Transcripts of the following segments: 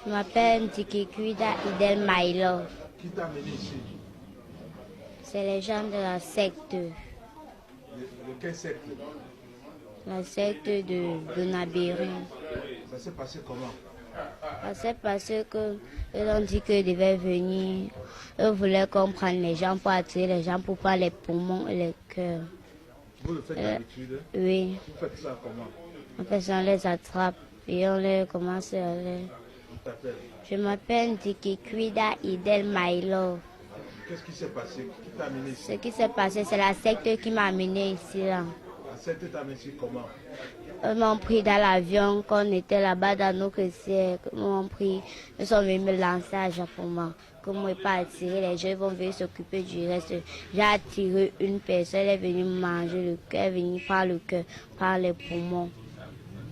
Je m'appelle Tikikuida Idel Maïlo. Qui t'a amené ici? C'est les gens de la secte. De quelle secte? La secte de Nabiri. Ça s'est passé comment? Ça s'est passé que ils ont dit qu'ils devaient venir. Ils voulaient qu'on prenne les gens pour attirer les gens pour prendre les poumons et les cœurs. Vous le faites d'habitude? Oui. Vous faites ça comment? En fait, on les attrape et on les commence à les... On t'appelle? Je m'appelle Tikikuida Idel Maïlo. Qu'est-ce qui s'est passé? Qui t'a amené ici? Ce qui s'est passé, c'est la secte qui m'a amené ici. Là. La secte t'a amené ici comment? Ils m'ont pris dans l'avion quand on était là-bas dans nos chrétiens. Ils m'ont pris, ils sont venus me lancer à Japon. Comme moi, pas attirer les gens, ils vont venir s'occuper du reste. J'ai attiré une personne, elle est venue manger le cœur, elle est venue prendre le cœur, prendre les poumons.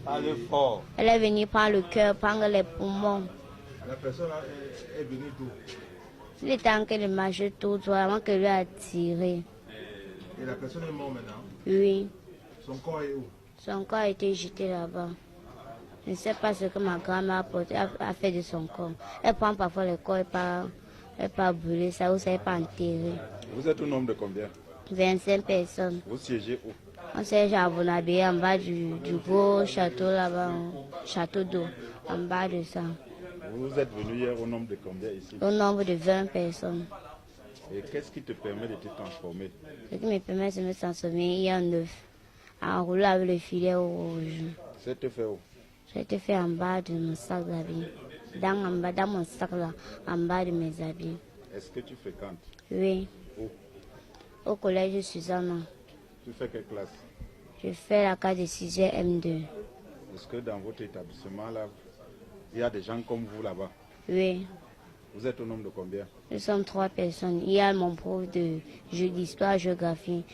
Parlez fort. Elle est venue prendre le cœur, prendre les poumons. La personne est venue d'où? Il est temps qu'elle marche tout droit avant qu'elle lui a tiré. Et la personne est morte maintenant? Oui. Son corps est où? Son corps a été jeté là-bas. Je ne sais pas ce que ma grand-mère a fait de son corps. Elle prend parfois le corps et pas brûler ça ou ça n'est pas enterré. Vous êtes au nombre de combien? 25 personnes. Vous siégez où? On siège à Bonabé en bas du gros château là-bas, château d'eau, en bas de ça. Vous êtes venu hier au nombre de combien ici? Au nombre de 20 personnes. Et qu'est-ce qui te permet de te transformer? Ce qui me permet de me transformer, il y a un œuf, enroulé avec le filet rouge. C'est fait où? Ça a été fait en bas de mon sac d'habits. Dans mon sac là, en bas de mes habits. Est-ce que tu fréquentes? Oui. Où? Au collège Susanna. Tu fais quelle classe? Je fais la classe de 6e M2. Est-ce que dans votre établissement là, il y a des gens comme vous là-bas? Oui. Vous êtes au nombre de combien? Nous sommes 3 personnes. Il y a mon prof d'histoire, géographie.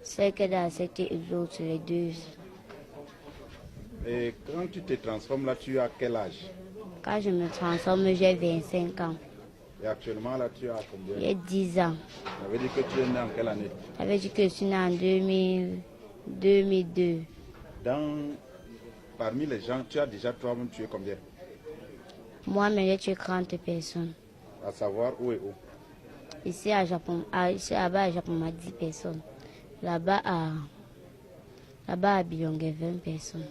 C'est que dans cette et l'autre, les deux. Et quand tu te transformes là, tu as quel âge? Quand je me transforme, j'ai 25 ans. Et actuellement là, tu as combien? J'ai 10 ans. Ça veut dire que tu es né en quelle année? Ça veut dire que je suis né en 2002. Parmi les gens, tu as déjà toi-même tué combien? Moi-même, j'ai tué 40 personnes. À savoir où et où? Ici à Japon, là-bas à Japon, on a 10 personnes. Là-bas à Bilongue, 20 personnes.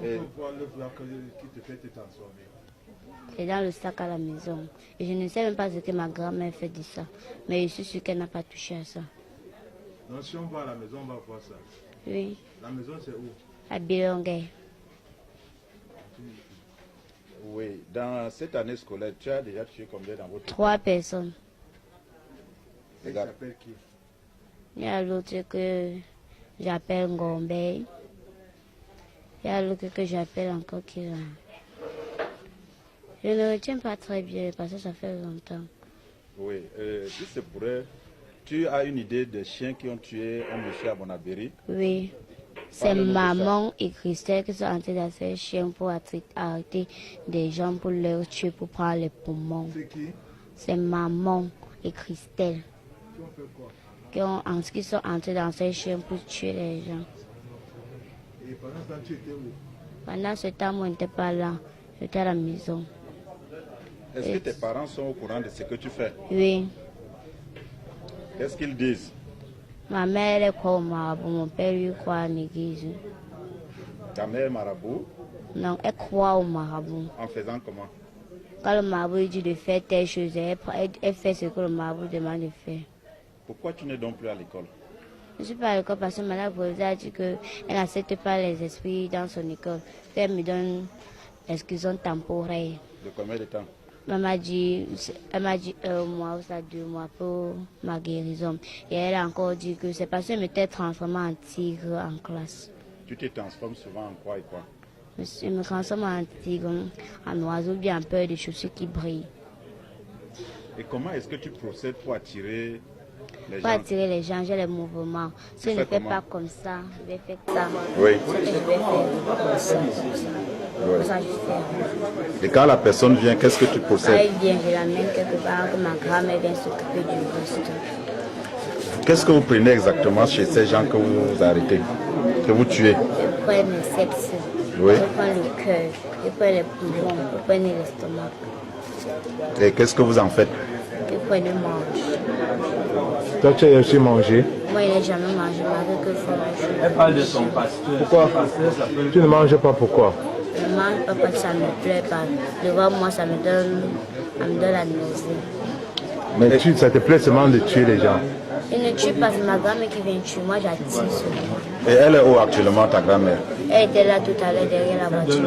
Et... On peut voir l'œuf là qui te fait te transformer. C'est dans le sac à la maison. Et je ne sais même pas ce que ma grand-mère fait de ça. Mais je suis sûre qu'elle n'a pas touché à ça. Donc si on va à la maison, on va voir ça. Oui. La maison c'est où? À Bilongue. Oui. Dans cette année scolaire, tu as déjà tué combien dans votre... 3 personnes. Et il s'appelle qui? Il y a l'autre que j'appelle Ngombe. Il y a l'autre que j'appelle encore Kira. Je ne retiens pas très bien parce que ça fait longtemps. Oui, si c'est pour eux, tu as une idée des chiens qui ont tué un monsieur à Bonabéry? Oui, c'est maman et Christelle qui sont entrés dans ces chiens pour arrêter des gens pour leur tuer, pour prendre les poumons. C'est qui? C'est maman et Christelle Qui ont fait quoi? qui sont entrés dans ces chiens pour tuer les gens. Et pendant ce temps, tu étais où? Pendant ce temps, moi, je n'étais pas là. J'étais à la maison. Est-ce que tes parents sont au courant de ce que tu fais? Oui. Qu'est-ce qu'ils disent? Ma mère, elle croit au marabout. Mon père, lui, croit à l'église. Ta mère marabout? Non, elle croit au marabout. En faisant comment? Quand le marabout lui dit de faire telle chose, elle fait ce que le marabout demande de faire. Pourquoi tu n'es donc plus à l'école? Je ne suis pas à l'école parce que Madame Bosa a dit qu'elle n'accepte pas les esprits dans son école. Elle me donne l'exclusion temporaire. De combien de temps? Elle m'a dit 1 mois ou ça 2 mois pour ma guérison. Et elle a encore dit que c'est parce que je m'étais transformée en tigre en classe. Tu te transformes souvent en quoi et quoi? Je me transforme en tigre, en oiseau, bien en peur des chaussures qui brillent. Et comment est-ce que tu procèdes pour attirer les gens? Pour attirer les gens, j'ai les mouvements. Si je ne fais pas comme ça, je vais faire ça. Oui. Je vais faire comme ça. Pour ça, je fais. Et quand la personne vient, qu'est-ce que tu Quand procèdes? elle vient, je l'amène quelque part, que ma grand-mère vient s'occuper du reste. Qu'est-ce que vous prenez exactement chez ces gens que vous arrêtez, que vous tuez? Je prends le sexe, Oui. je prends le cœur, je prends les poumons, je prends l'estomac, Et qu'est-ce que vous en faites? je prends le manche. Toi, tu as aussi mangé. Moi, il n'a jamais mangé, malgré que je mange. Elle parle de son pasteur. Pourquoi? Tu ne manges pas, pourquoi? Je ne mange pas parce que ça ne me plaît pas. Devant moi, ça me donne la nausée. Mais ça te plaît seulement de tuer les gens. Il ne tue pas, c'est ma grand-mère qui vient tuer. Moi, j'attire seulement. Et elle est où actuellement, ta grand-mère? Elle était là tout à l'heure derrière la voiture.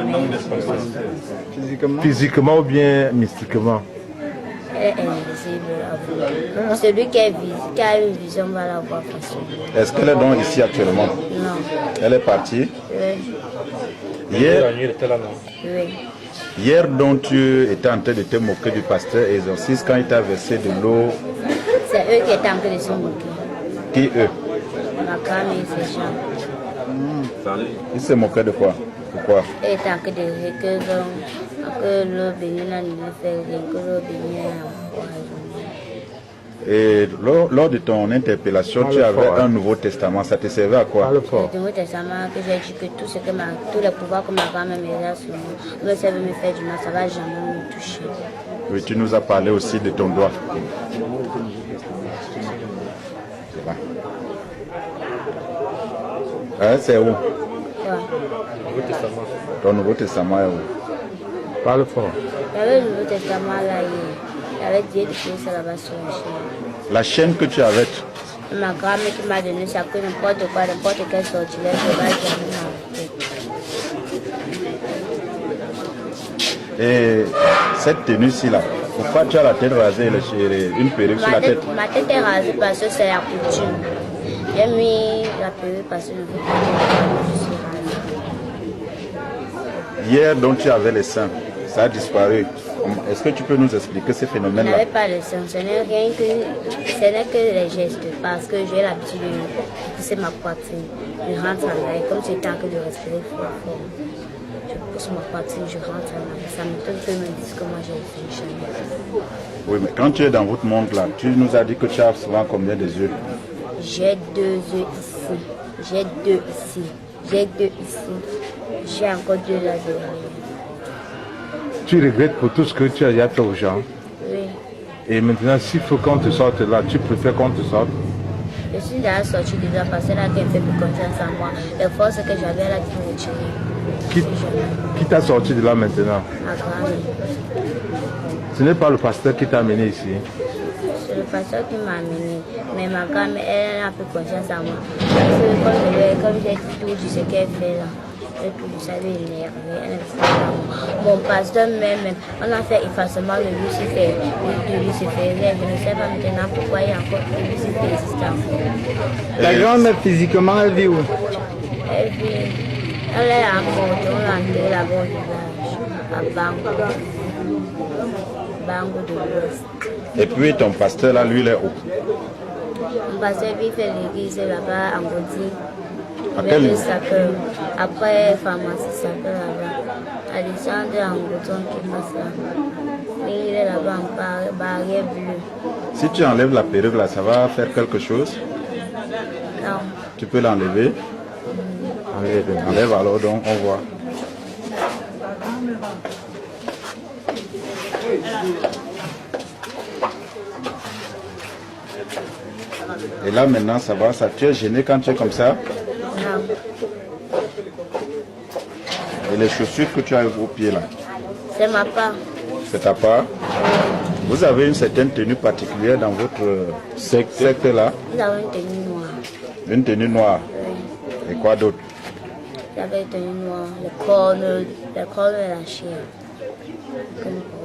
Physiquement ou bien mystiquement? Elle est invisible à vous. Celui qui a une vision va la voir facilement. Est-ce qu'elle est donc ici actuellement? Non. Elle est partie. Oui. Oui. Hier donc tu étais en train de te moquer du pasteur exorciste quand il t'a versé de l'eau. C'est eux qui étaient en train de se moquer. Qui eux? Ma grand-mère et ses gens. Ils se moquaient de quoi? Pourquoi? Elle était en train de dire que l'eau bénie n'a pas fait rien, que l'eau bénie a empoisonné. Et lors de ton interpellation, tu avais un Nouveau Testament. Ça te servait à quoi? Parle fort. Le Nouveau Testament que j'ai dit que tous les pouvoirs que ma grand-mère me donne sur moi, même si elle veut me faire du mal, ça ne va jamais me toucher. Oui, tu nous as parlé aussi de ton doigt. C'est là. Hein, c'est où? Quoi? Ton Nouveau Testament est où? Parle fort. Il y avait le Nouveau Testament là hier. Il y avait Dieu qui faisait ça là-bas sur la chaîne. La chaîne que tu avais. Ma grand-mère qui m'a donné ça, que n'importe quoi, n'importe quel sortilège, je ne vais jamais m'arrêter. Et cette tenue-ci là, pourquoi tu as la tête rasée et une perruque sur la tête? Ma tête est rasée parce que c'est la coutume. J'ai mis la perruque parce que je ne veux pas que je suis rasée. Hier donc tu avais les seins, ça a disparu. Est-ce que tu peux nous expliquer ce Je phénomène-là? n'avais pas le sang, ce n'est que les gestes, parce que j'ai l'habitude de pousser ma poitrine. Je rentre en l'air, comme j'étais en train de respirer fort. Je pousse ma poitrine, je rentre en l'air. Ça me donne que me disent que moi j'ai fait une chambre. Oui, mais quand tu es dans votre monde là, tu nous as dit que tu as souvent combien de yeux? J'ai 2 yeux ici, j'ai 2 ici, j'ai 2 ici, j'ai encore 2 là derrière. Tu regrettes pour tout ce que tu as déjà fait aux gens. Oui. Et maintenant, s'il faut qu'on te sorte là, tu préfères qu'on te sorte. Je suis déjà sortie de là parce que là qui fait plus confiance en moi. Les forces que j'avais là qui me retiraient. Qui t'a sorti de là maintenant? Ma grand-mère. Ce n'est pas le pasteur qui t'a amené ici. C'est le pasteur qui m'a amené. Mais ma grand-mère, elle a plus confiance en moi. Parce que comme j'ai tout dit ce qu'elle fait là, j'ai tout dit, ça lui énervé. Elle est mon pasteur même, on a fait effacement le Lucifer. Je ne sais pas maintenant pourquoi il y a encore le Lucifer existant. Ta grand-mère physiquement, elle vit où? Elle est à Monte, on l'a enterrée là-bas au village, à Bango. Bango de l'Ouest. Et puis ton pasteur là, lui, il est où? Mon pasteur lui fait l'église là-bas en Gaudi. À quel niveau? Après, pharmacie s'appelle là-bas. Alexandre en Gaudi qui passe là. Mais il est là-bas en barrière bleue. Si tu enlèves la perruque là, ça va faire quelque chose? Non. Tu peux l'enlever? Enlève alors, donc on voit. Et là maintenant ça va, ça, tu es gêné quand tu es comme ça? Non. Et les chaussures que tu as au pied là, C'est ma part. c'est ta part? Vous avez une certaine tenue particulière dans votre secte là? Nous avons une tenue noire. Une tenue noire. Oui. Et quoi d'autre? J'avais une tenue noire, les cornes et la chair. Que nous portons.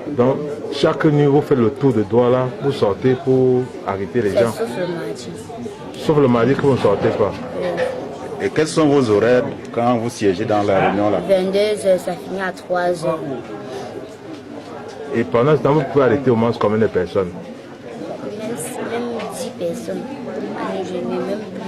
Donc, chaque nuit, vous faites le tour de doigt là, vous sortez pour arrêter les C'est gens. sauf le mardi. Sauf le mardi que vous ne sortez pas. Oui. Et quels sont vos horaires quand vous siégez dans la réunion là? 22h, ça finit à 3h. Et pendant ce temps, vous pouvez arrêter au moins combien de personnes? Même 10 personnes. Allez, je n'ai même plus.